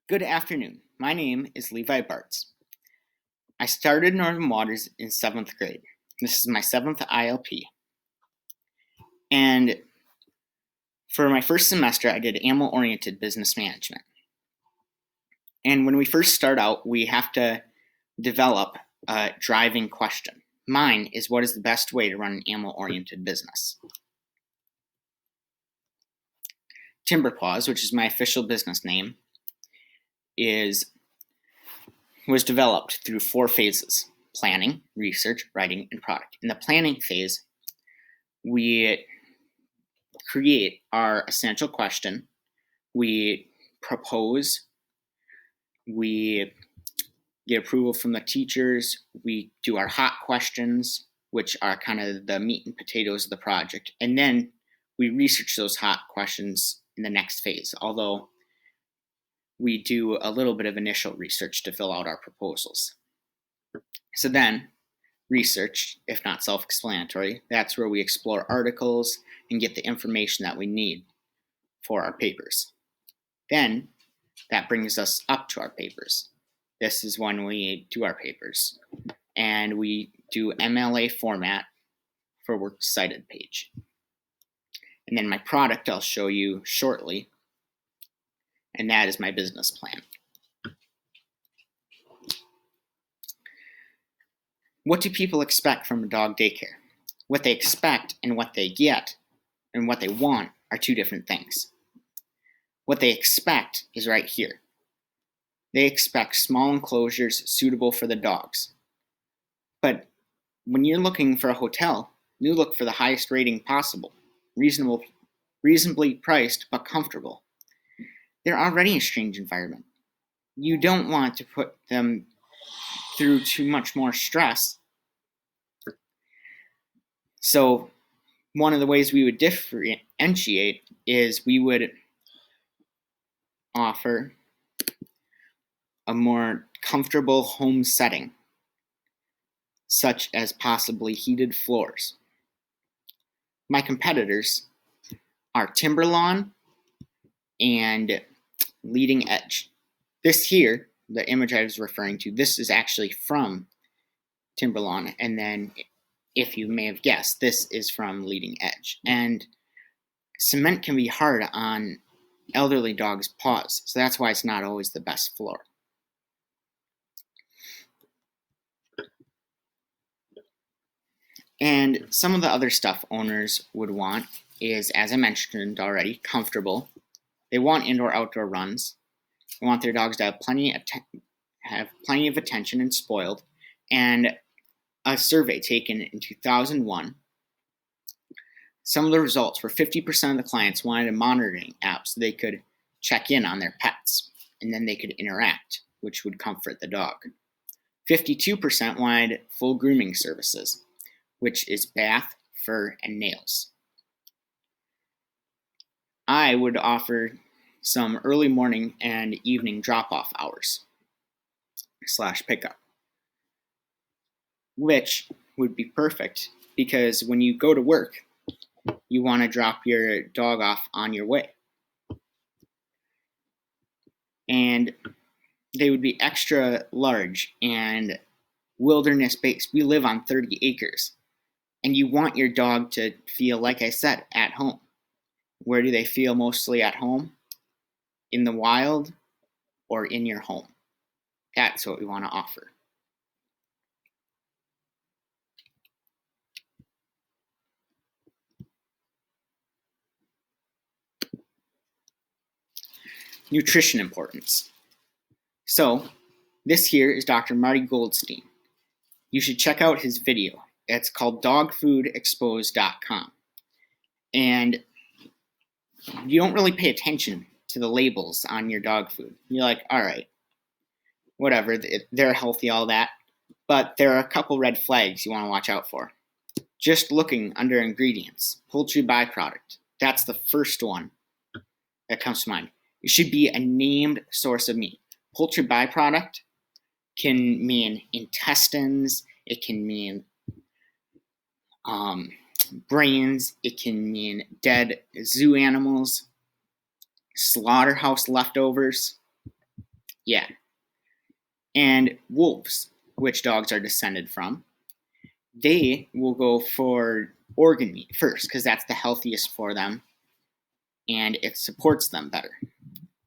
Good afternoon. My name is Levi Bartz. I started Northern Waters in 7th grade. This is my 7th ILP. And for my first semester, I did animal-oriented business management. And when we first start out, we have to develop a driving question. Mine is, what is the best way to run an animal-oriented business? Timberpaws, which is my official business name, was developed through 4 phases: planning, research, writing, and product. In the planning phase, we create our essential question, we propose, we get approval from the teachers, we do our hot questions, which are kind of the meat and potatoes of the project, and then we research those hot questions in the next phase, although we do a little bit of initial research to fill out our proposals. So then, research, if not self-explanatory, that's where we explore articles and get the information that we need for our papers. Then, that brings us up to our papers. This is when we do our papers. And we do MLA format for Works Cited page. And then my product I'll show you shortly, and that is my business plan. What do people expect from a dog daycare? What they expect and what they get and what they want are 2 different things. What they expect is right here. They expect small enclosures suitable for the dogs. But when you're looking for a hotel, you look for the highest rating possible, reasonably priced but comfortable. They're already in a strange environment. You don't want to put them through too much more stress. So one of the ways we would differentiate is we would offer a more comfortable home setting, such as possibly heated floors. My competitors are Timberlawn and Leading Edge. This here, the image I was referring to, this is actually from Timberlawn, and then, if you may have guessed, this is from Leading Edge. And cement can be hard on elderly dogs' paws, so that's why it's not always the best floor. And some of the other stuff owners would want is, as I mentioned already, comfortable. They want indoor-outdoor runs. They want their dogs to have plenty of attention and spoiled. And a survey taken in 2001, some of the results were 50% of the clients wanted a monitoring app so they could check in on their pets, and then they could interact, which would comfort the dog. 52% wanted full grooming services, which is bath, fur, and nails. I would offer some early morning and evening drop-off hours / pickup, which would be perfect because when you go to work, you want to drop your dog off on your way. And they would be extra large and wilderness-based. We live on 30 acres, and you want your dog to feel, like I said, at home. Where do they feel mostly at home? In the wild or in your home? That's what we want to offer. Nutrition importance. So, this here is Dr. Marty Goldstein. You should check out his video. It's called dogfoodexposed.com. And you don't really pay attention to the labels on your dog food. You're like, all right, whatever, they're healthy, all that. But there are a couple red flags you want to watch out for. Just looking under ingredients, poultry byproduct, that's the first one that comes to mind. It should be a named source of meat. Poultry byproduct can mean intestines, it can mean brains, it can mean dead zoo animals, slaughterhouse leftovers. Yeah. And wolves, which dogs are descended from, they will go for organ meat first because that's the healthiest for them and it supports them better.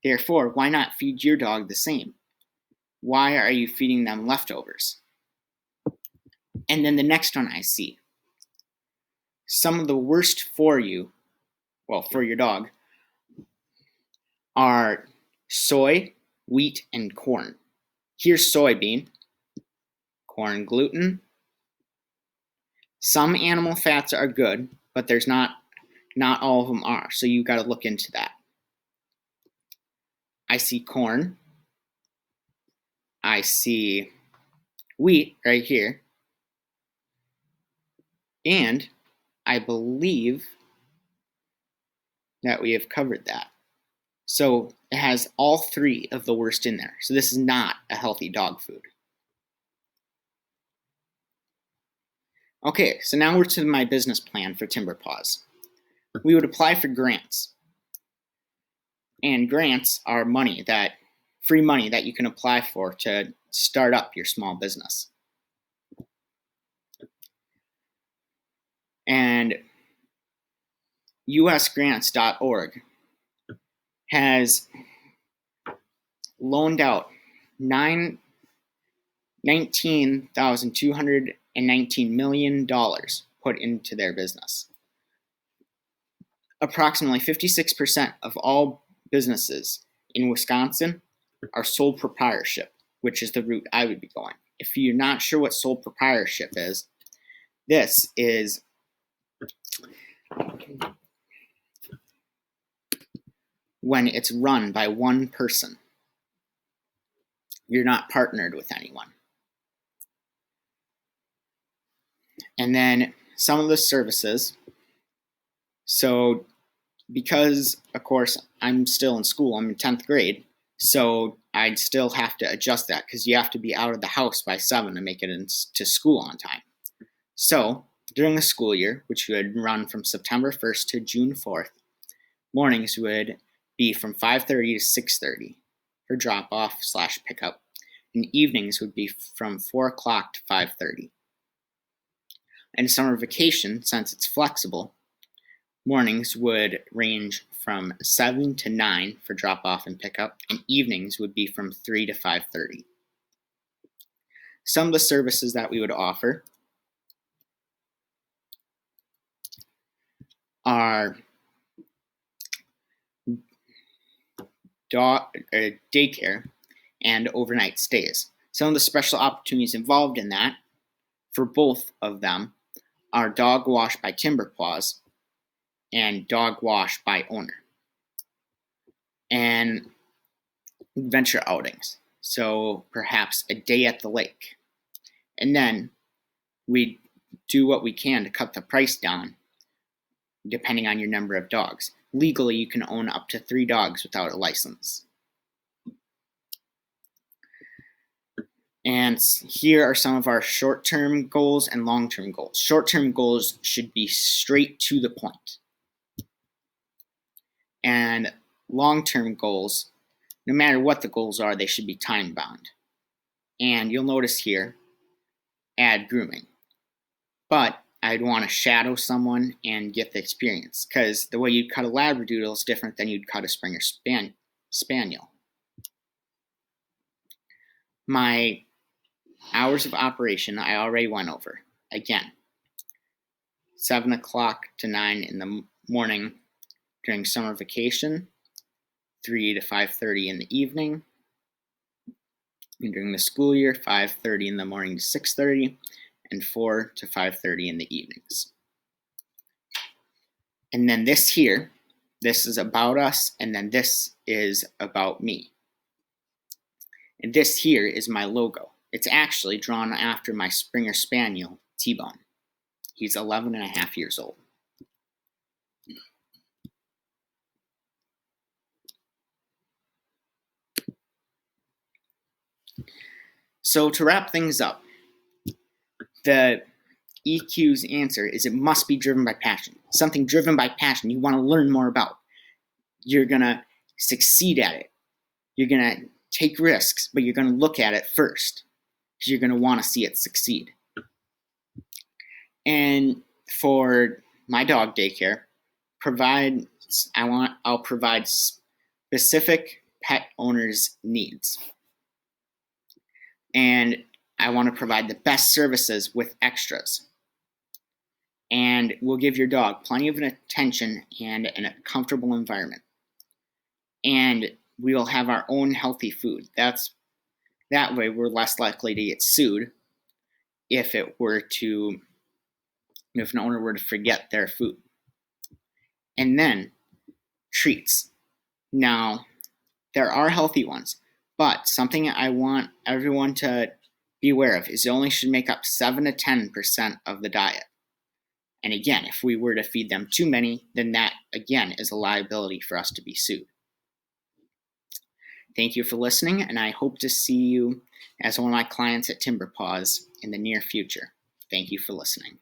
Therefore, why not feed your dog the same? Why are you feeding them leftovers? And then the next one I see, some of the worst for you, well, for your dog, are soy, wheat, and corn. Here's soybean, corn gluten. Some animal fats are good, but there's not all of them are, so you got to look into that. I see corn. I see wheat right here. And I believe that we have covered that. So it has all three of the worst in there. So this is not a healthy dog food. Okay, so now we're to my business plan for Timber Paws. We would apply for grants. And grants are free money that you can apply for to start up your small business. And usgrants.org has loaned out $19,219 million put into their business. Approximately 56% of all businesses in Wisconsin are sole proprietorship, which is the route I would be going. If you're not sure what sole proprietorship is, this is when it's run by one person. You're not partnered with anyone. And then some of the services. So because, of course, I'm still in school, I'm in 10th grade, so I'd still have to adjust that because you have to be out of the house by 7 to make it into school on time. So during the school year, which would run from September 1st to June 4th, mornings would be from 5:30 to 6:30 for drop-off/pickup, and evenings would be from 4 o'clock to 5:30. And summer vacation, since it's flexible, mornings would range from 7 to 9 for drop-off and pickup, and evenings would be from 3 to 5:30. Some of the services that we would offer are daycare and overnight stays. Some of the special opportunities involved in that, for both of them, are dog wash by Timber Paws and dog wash by owner. And adventure outings. So perhaps a day at the lake. And then we do what we can to cut the price down depending on your number of dogs. Legally, you can own up to 3 dogs without a license. And here are some of our short-term goals and long-term goals. Short-term goals should be straight to the point. And long-term goals, no matter what the goals are, they should be time-bound. And you'll notice here, add grooming. But I'd want to shadow someone and get the experience, because the way you'd cut a Labradoodle is different than you'd cut a Springer Spaniel. My hours of operation I already went over. Again, 7 o'clock to 9 in the morning during summer vacation, 3 to 5:30 in the evening, and during the school year, 5:30 in the morning to 6:30, and 4 to 5:30 in the evenings. And then this here, this is about us, and then this is about me. And this here is my logo. It's actually drawn after my Springer Spaniel, T-Bone. He's 11 and a half years old. So to wrap things up, the EQ's answer is it must be driven by passion. Something driven by passion you want to learn more about. You're going to succeed at it. You're going to take risks, but you're going to look at it first because you're going to want to see it succeed. And for my dog daycare, I'll provide specific pet owners' needs. And I want to provide the best services with extras. And we'll give your dog plenty of attention and a comfortable environment. And we'll have our own healthy food. That way we're less likely to get sued if an owner were to forget their food. And then treats. Now, there are healthy ones, but something I want everyone to be aware of is it only should make up 7 to 10% of the diet. And again, if we were to feed them too many, then that again is a liability for us to be sued. Thank you for listening, and I hope to see you as one of my clients at Timber Paws in the near future. Thank you for listening.